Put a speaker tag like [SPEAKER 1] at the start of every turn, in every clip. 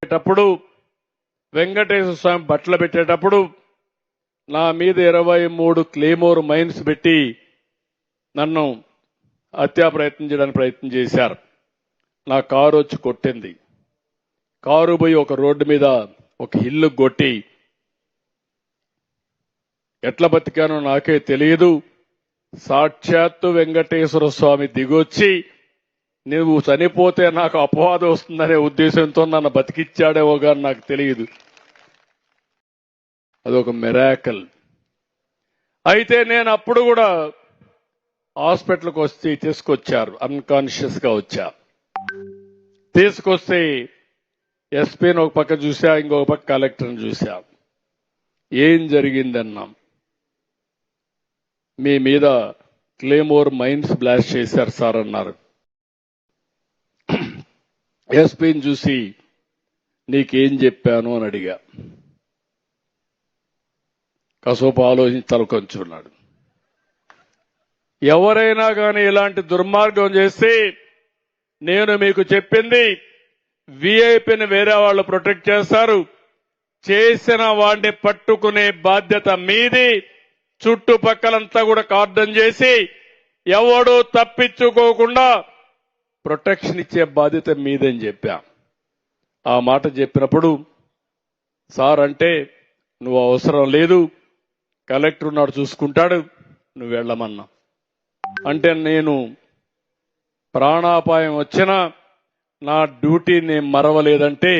[SPEAKER 1] పెట్టేటప్పుడు వెంకటేశ్వర స్వామి బట్టలు పెట్టేటప్పుడు నా మీద 23 క్లేమోర్ మైన్స్ పెట్టి నన్ను హత్యా ప్రయత్నం చేయడానికి ప్రయత్నం చేశారు. నా కారు వచ్చి కొట్టింది. కారు పోయి ఒక రోడ్డు మీద ఒక ఇల్లు కొట్టి ఎట్లా బతికానో నాకే తెలియదు. సాక్షాత్తు వెంకటేశ్వర స్వామి దిగొచ్చి నువ్వు చనిపోతే నాకు అపవాదం వస్తుందనే ఉద్దేశంతో నన్ను బతికిచ్చాడేవో గాని నాకు తెలియదు. అదొక మిరాకల్. అయితే నేను అప్పుడు కూడా హాస్పిటల్కి వచ్చి తీసుకొచ్చారు. అన్కాన్షియస్ గా వచ్చా. తీసుకొస్తే ఎస్పీని ఒక పక్క చూసా, ఇంకొక పక్క కలెక్టర్ని చూసా. ఏం జరిగిందన్నాం. మీ మీద క్లేమోర్ మైన్స్ బ్లాస్ట్ చేశారు సార్ అన్నారు. ఎస్పీని చూసి నీకేం చెప్పాను అని అడిగా. కాసేపు ఆలోచించి తలకొంచున్నాడు. ఎవరైనా కానీ ఇలాంటి దుర్మార్గం చేస్తే నేను మీకు చెప్పింది వీఐపీని వేరే వాళ్ళు ప్రొటెక్ట్ చేస్తారు, చేసిన వాడిని పట్టుకునే బాధ్యత మీది. చుట్టుపక్కలంతా కూడా కార్డన్ చేసి ఎవడూ తప్పించుకోకుండా ప్రొటెక్షన్ ఇచ్చే బాధ్యత మీదని చెప్పా. ఆ మాట చెప్పినప్పుడు సార్ అంటే నువ్వు అవసరం లేదు, కలెక్టర్ ఉన్నాడు చూసుకుంటాడు, నువ్వు వెళ్ళమన్నా. అంటే నేను ప్రాణాపాయం వచ్చినా నా డ్యూటీ నేను మరవలేదంటే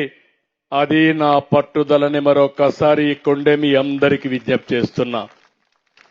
[SPEAKER 1] అది నా పట్టుదలని మరొకసారి కొండే మీ అందరికీ విజ్ఞప్తి చేస్తున్నా.